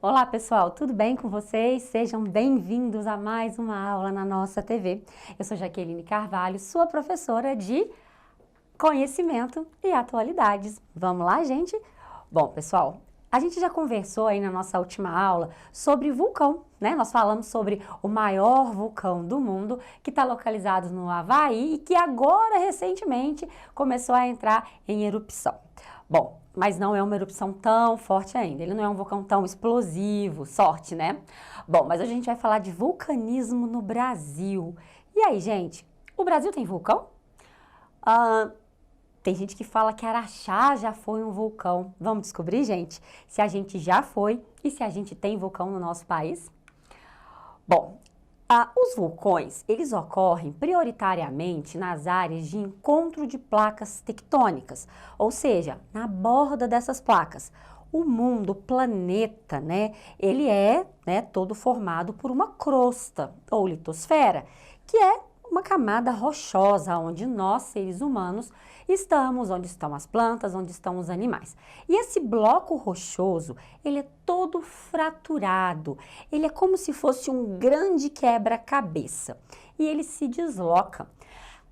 Olá pessoal, tudo bem com vocês? Sejam bem-vindos a mais uma aula na nossa TV. Eu sou Jaqueline Carvalho, sua professora de Conhecimento e Atualidades. Vamos lá, gente? Bom, pessoal, a gente já conversou aí na nossa última aula sobre vulcão, né? Nós falamos sobre o maior vulcão do mundo, que está localizado no Havaí e que agora, recentemente, começou a entrar em erupção. Bom, mas não é uma erupção tão forte ainda, ele não é um vulcão tão explosivo, sorte, né? Bom, mas hoje a gente vai falar de vulcanismo no Brasil. E aí, gente, o Brasil tem vulcão? Tem gente que fala que Araxá já foi um vulcão. Vamos descobrir, gente, se a gente já foi e se a gente tem vulcão no nosso país? Bom, os vulcões, eles ocorrem prioritariamente nas áreas de encontro de placas tectônicas, ou seja, na borda dessas placas. O mundo, o planeta, né, ele é, todo formado por uma crosta ou litosfera, que é uma camada rochosa onde nós, seres humanos, estamos, onde estão as plantas, onde estão os animais. E esse bloco rochoso, ele é todo fraturado, ele é como se fosse um grande quebra-cabeça e ele se desloca.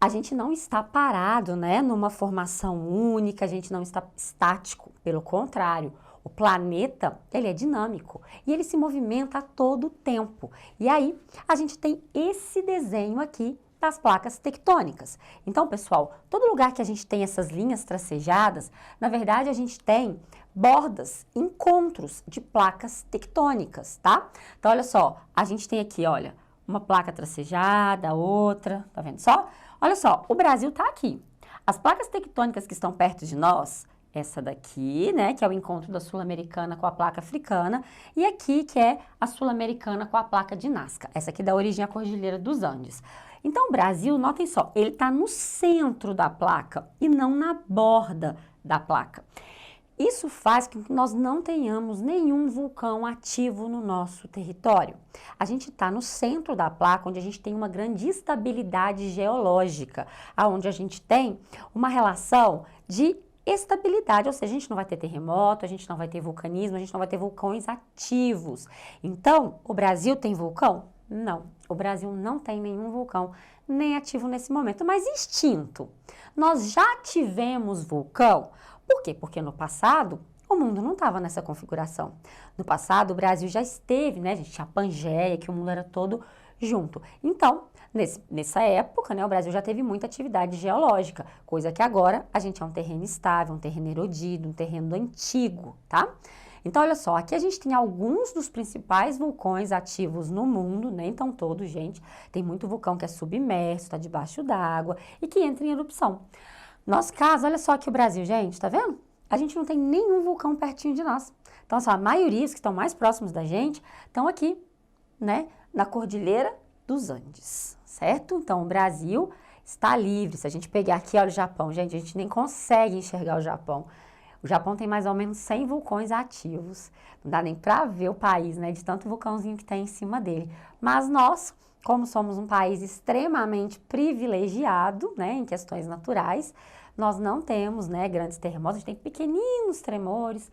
A gente não está parado, numa formação única, a gente não está estático, pelo contrário. O planeta, ele é dinâmico e ele se movimenta a todo tempo. E aí, a gente tem esse desenho aqui das placas tectônicas. Então, pessoal, todo lugar que a gente tem essas linhas tracejadas, na verdade, a gente tem bordas, encontros de placas tectônicas, tá? Então, olha só, a gente tem aqui, olha, uma placa tracejada, outra, tá vendo só? Olha só, o Brasil tá aqui. As placas tectônicas que estão perto de nós, essa daqui, que é o encontro da Sul-Americana com a placa africana, e aqui que é a Sul-Americana com a placa de Nazca, essa aqui dá origem à Cordilheira dos Andes. Então o Brasil, notem só, ele está no centro da placa e não na borda da placa. Isso faz com que nós não tenhamos nenhum vulcão ativo no nosso território. A gente está no centro da placa, onde a gente tem uma grande estabilidade geológica, onde a gente tem uma relação de estabilidade, ou seja, a gente não vai ter terremoto, a gente não vai ter vulcanismo, a gente não vai ter vulcões ativos. Então, o Brasil tem vulcão? Não, o Brasil não tem nenhum vulcão nem ativo nesse momento, mas extinto. Nós já tivemos vulcão. Por quê? Porque no passado o mundo não estava nessa configuração. No passado o Brasil já esteve, a gente tinha a Pangeia, que o mundo era todo junto. Então, nessa época, o Brasil já teve muita atividade geológica, coisa que agora a gente é um terreno estável, um terreno erodido, um terreno antigo, tá? Então, olha só, aqui a gente tem alguns dos principais vulcões ativos no mundo, nem tão todos, gente. Tem muito vulcão que é submerso, está debaixo d'água e que entra em erupção. Nosso caso, olha só aqui o Brasil, gente, tá vendo? A gente não tem nenhum vulcão pertinho de nós. Então, a maioria, os que estão mais próximos da gente, estão aqui, na Cordilheira dos Andes, certo? Então, o Brasil está livre. Se a gente pegar aqui, olha o Japão, gente, a gente nem consegue enxergar o Japão. O Japão tem mais ou menos 100 vulcões ativos. Não dá nem para ver o país, de tanto vulcãozinho que tem em cima dele. Mas nós, como somos um país extremamente privilegiado, em questões naturais, nós não temos, grandes terremotos. A gente tem pequeninos tremores,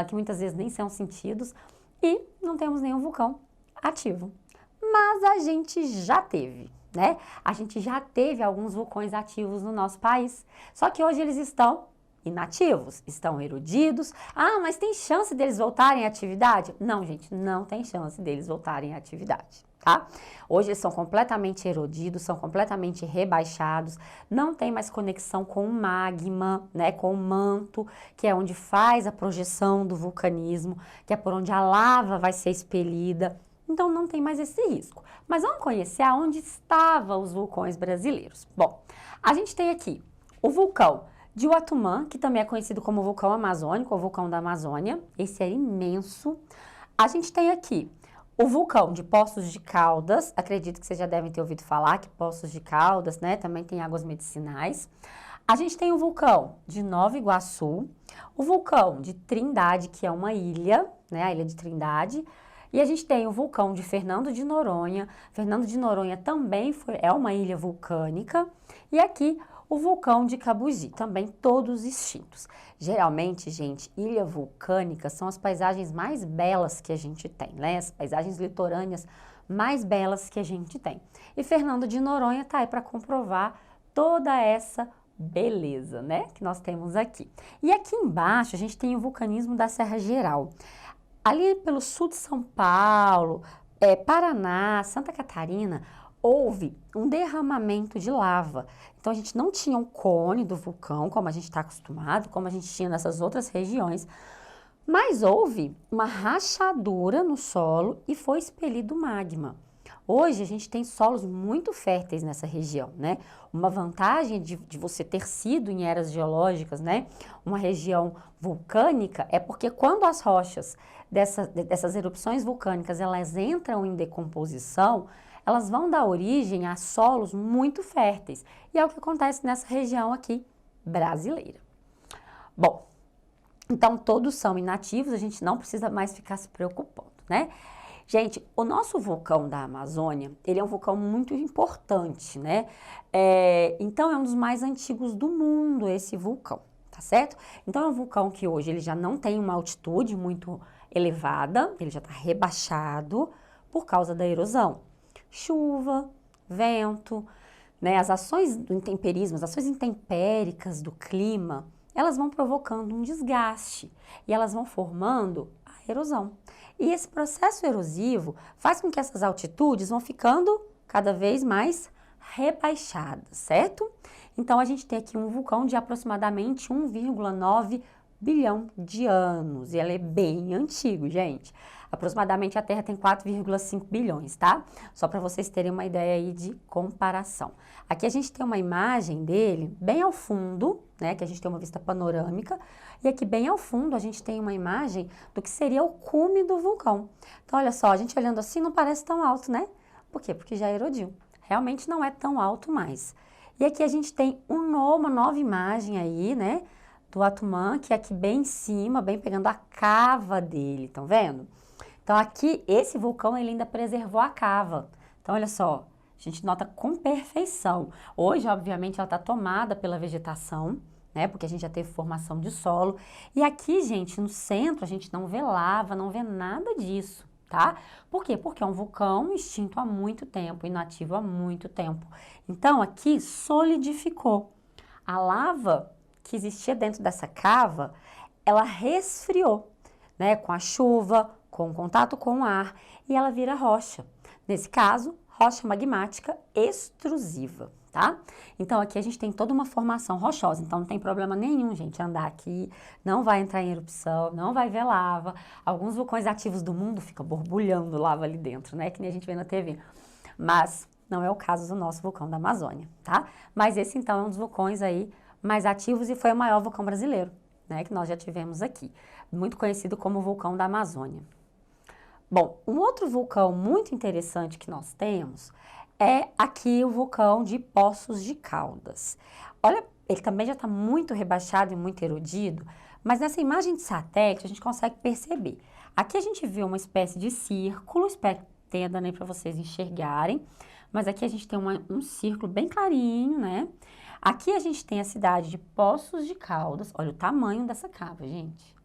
que muitas vezes nem são sentidos, e não temos nenhum vulcão ativo. Mas a gente já teve, A gente já teve alguns vulcões ativos no nosso país. Só que hoje eles estão inativos, estão erodidos. Mas tem chance deles voltarem à atividade? Não, gente, não tem chance deles voltarem à atividade, tá? Hoje eles são completamente erodidos, são completamente rebaixados, não tem mais conexão com o magma, com o manto, que é onde faz a projeção do vulcanismo, que é por onde a lava vai ser expelida. Então não tem mais esse risco. Mas vamos conhecer aonde estavam os vulcões brasileiros. Bom, a gente tem aqui o vulcão de Uatumã, que também é conhecido como vulcão amazônico, ou vulcão da Amazônia. Esse é imenso. A gente tem aqui o vulcão de Poços de Caldas. Acredito que vocês já devem ter ouvido falar que Poços de Caldas, também tem águas medicinais. A gente tem o vulcão de Nova Iguaçu, o vulcão de Trindade, que é uma ilha, a ilha de Trindade. E a gente tem o vulcão de Fernando de Noronha. Fernando de Noronha também é uma ilha vulcânica. E aqui O vulcão de Cabugi, também todos extintos. Geralmente, gente, ilha vulcânica são as paisagens mais belas que a gente tem, né? As paisagens litorâneas mais belas que a gente tem. E Fernando de Noronha tá aí para comprovar toda essa beleza, né? Que nós temos aqui. E aqui embaixo a gente tem o vulcanismo da Serra Geral. Ali pelo sul de São Paulo, Paraná, Santa Catarina, houve um derramamento de lava. Então a gente não tinha um cone do vulcão, como a gente está acostumado, como a gente tinha nessas outras regiões, mas houve uma rachadura no solo e foi expelido magma. Hoje a gente tem solos muito férteis nessa região, né? Uma vantagem de você ter sido em eras geológicas, né? Uma região vulcânica é porque quando as rochas dessas erupções vulcânicas elas entram em decomposição, elas vão dar origem a solos muito férteis. E é o que acontece nessa região aqui brasileira. Bom, então todos são inativos, a gente não precisa mais ficar se preocupando, né? Gente, o nosso vulcão da Amazônia, ele é um vulcão muito importante, né? Então é um dos mais antigos do mundo esse vulcão, tá certo? Então é um vulcão que hoje ele já não tem uma altitude muito elevada, ele já está rebaixado por causa da erosão. Chuva, vento, né, as ações do intemperismo, as ações intempéricas do clima, elas vão provocando um desgaste e elas vão formando a erosão. E esse processo erosivo faz com que essas altitudes vão ficando cada vez mais rebaixadas, certo? Então a gente tem aqui um vulcão de aproximadamente 1,9 bilhão de anos e ele é bem antigo, gente. Aproximadamente a Terra tem 4,5 bilhões, tá? Só para vocês terem uma ideia aí de comparação. Aqui a gente tem uma imagem dele bem ao fundo, né? Que a gente tem uma vista panorâmica. E aqui bem ao fundo a gente tem uma imagem do que seria o cume do vulcão. Então olha só, a gente olhando assim não parece tão alto, né? Por quê? Porque já erodiu. Realmente não é tão alto mais. E aqui a gente tem uma nova imagem aí, né? Do Atumã, que é aqui bem em cima, bem pegando a cava dele, estão vendo? Então aqui, esse vulcão, ele ainda preservou a cava. Então olha só, a gente nota com perfeição. Hoje, obviamente, ela está tomada pela vegetação, né? Porque a gente já teve formação de solo. E aqui, gente, no centro, a gente não vê lava, não vê nada disso, tá? Por quê? Porque é um vulcão extinto há muito tempo, inativo há muito tempo. Então aqui solidificou. A lava que existia dentro dessa cava, ela resfriou, né, com a chuva, com o contato com o ar, e ela vira rocha. Nesse caso, rocha magmática extrusiva, tá? Então aqui a gente tem toda uma formação rochosa, então não tem problema nenhum, gente, andar aqui, não vai entrar em erupção, não vai ver lava. Alguns vulcões ativos do mundo ficam borbulhando lava ali dentro, né, que nem a gente vê na TV. Mas não é o caso do nosso vulcão da Amazônia, tá? Mas esse então é um dos vulcões aí mais ativos e foi o maior vulcão brasileiro, né, que nós já tivemos aqui, muito conhecido como vulcão da Amazônia. Bom, um outro vulcão muito interessante que nós temos é aqui o vulcão de Poços de Caldas. Olha, ele também já está muito rebaixado e muito erodido, mas nessa imagem de satélite a gente consegue perceber. Aqui a gente vê uma espécie de círculo, espero que tenha dando aí para vocês enxergarem, mas aqui a gente tem um círculo bem clarinho, né? Aqui a gente tem a cidade de Poços de Caldas. Olha o tamanho dessa cava, gente.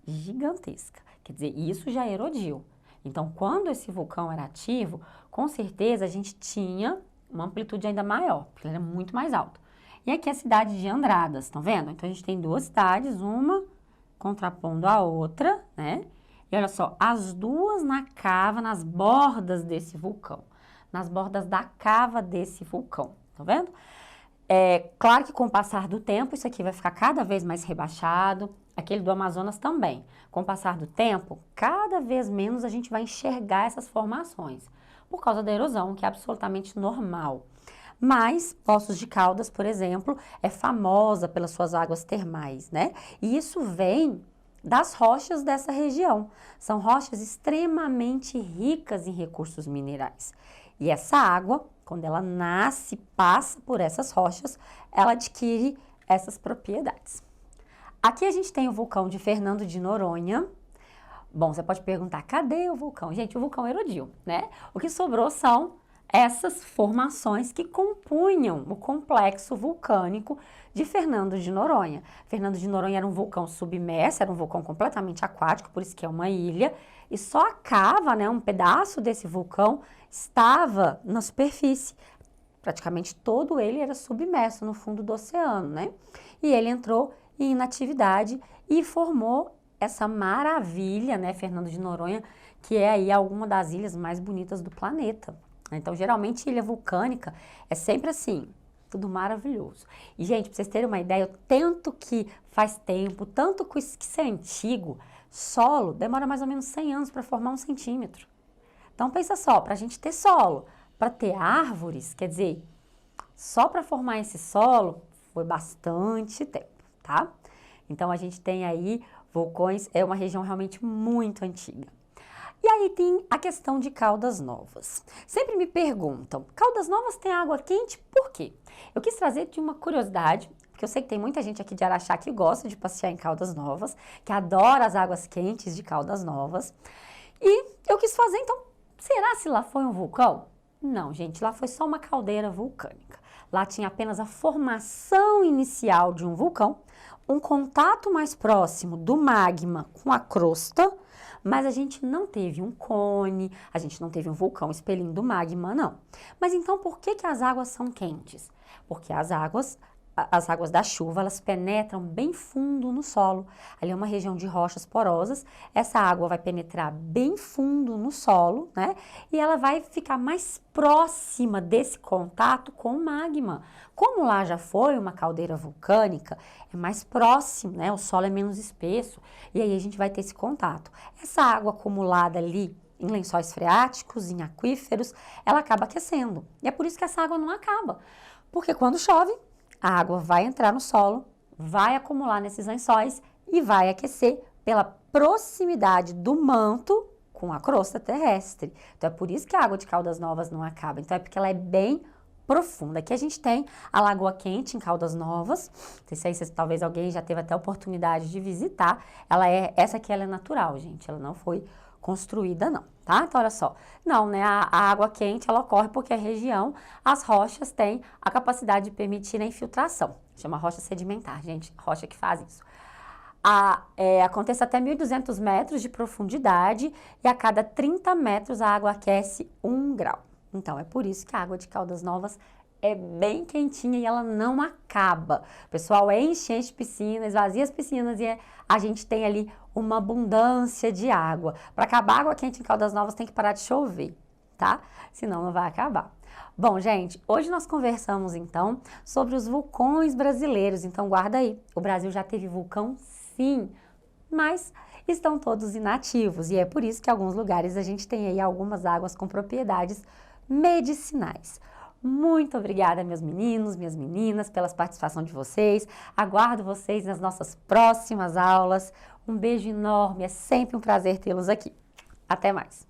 Gigantesca. Quer dizer, isso já erodiu. Então, quando esse vulcão era ativo, com certeza a gente tinha uma amplitude ainda maior, porque ele era muito mais alto. E aqui a cidade de Andradas, estão vendo? Então, a gente tem duas cidades, uma contrapondo a outra, né? E olha só, as duas na cava, nas bordas desse vulcão. Nas bordas da cava desse vulcão, estão vendo? É claro que com o passar do tempo, isso aqui vai ficar cada vez mais rebaixado, aquele do Amazonas também. Com o passar do tempo, cada vez menos a gente vai enxergar essas formações, por causa da erosão, que é absolutamente normal. Mas Poços de Caldas, por exemplo, é famosa pelas suas águas termais, né? E isso vem das rochas dessa região. São rochas extremamente ricas em recursos minerais. E essa água, quando ela nasce, passa por essas rochas, ela adquire essas propriedades. Aqui a gente tem o vulcão de Fernando de Noronha. Bom, você pode perguntar, cadê o vulcão? Gente, o vulcão erodiu, né? O que sobrou são essas formações que compunham o complexo vulcânico de Fernando de Noronha. Fernando de Noronha era um vulcão submerso, era um vulcão completamente aquático, por isso que é uma ilha, e só a cava, né, um pedaço desse vulcão estava na superfície. Praticamente todo ele era submerso no fundo do oceano, né? E ele entrou em inatividade e formou essa maravilha, né, Fernando de Noronha, que é aí alguma das ilhas mais bonitas do planeta. Então, geralmente, ilha vulcânica é sempre assim, tudo maravilhoso. E, gente, pra vocês terem uma ideia, tanto que faz tempo, tanto que isso é antigo, solo demora mais ou menos 100 anos para formar 1 centímetro. Então, pensa só, para a gente ter solo, para ter árvores, quer dizer, só para formar esse solo foi bastante tempo, tá? Então, a gente tem aí vulcões, é uma região realmente muito antiga. E aí tem a questão de Caldas Novas. Sempre me perguntam, Caldas Novas tem água quente? Por quê? Eu quis trazer de uma curiosidade, porque eu sei que tem muita gente aqui de Araxá que gosta de passear em Caldas Novas, que adora as águas quentes de Caldas Novas. E eu quis fazer, então, será se lá foi um vulcão? Não, gente, lá foi só uma caldeira vulcânica. Lá tinha apenas a formação inicial de um vulcão, um contato mais próximo do magma com a crosta, mas a gente não teve um cone, a gente não teve um vulcão expelindo magma, não. Mas então por que as águas são quentes? Porque as águas da chuva, elas penetram bem fundo no solo. Ali é uma região de rochas porosas, essa água vai penetrar bem fundo no solo, né? E ela vai ficar mais próxima desse contato com o magma. Como lá já foi uma caldeira vulcânica, é mais próximo, né? O solo é menos espesso, e aí a gente vai ter esse contato. Essa água acumulada ali em lençóis freáticos, em aquíferos, ela acaba aquecendo. E é por isso que essa água não acaba. Porque quando chove, a água vai entrar no solo, vai acumular nesses lençóis e vai aquecer pela proximidade do manto com a crosta terrestre. Então é por isso que a água de Caldas Novas não acaba. Então é porque ela é bem profunda. Aqui a gente tem a Lagoa Quente em Caldas Novas. Não sei se talvez alguém já teve até a oportunidade de visitar. Essa aqui ela é natural, gente. Ela não foi construída, não, tá? Então, olha só. Não, né? A água quente, ela ocorre porque a região, as rochas têm a capacidade de permitir a infiltração. Chama rocha sedimentar, gente. Rocha que faz isso. Acontece até 1.200 metros de profundidade e a cada 30 metros a água aquece 1 grau. Então, é por isso que a água de Caldas Novas é bem quentinha e ela não acaba. O pessoal enche piscinas, esvazia as piscinas e a gente tem ali uma abundância de água. Para acabar a água quente em Caldas Novas tem que parar de chover, tá? Senão não vai acabar. Bom, gente, hoje nós conversamos então sobre os vulcões brasileiros. Então guarda aí, o Brasil já teve vulcão sim, mas estão todos inativos e é por isso que em alguns lugares a gente tem aí algumas águas com propriedades medicinais. Muito obrigada, meus meninos, minhas meninas, pela participação de vocês. Aguardo vocês nas nossas próximas aulas. Um beijo enorme, é sempre um prazer tê-los aqui. Até mais!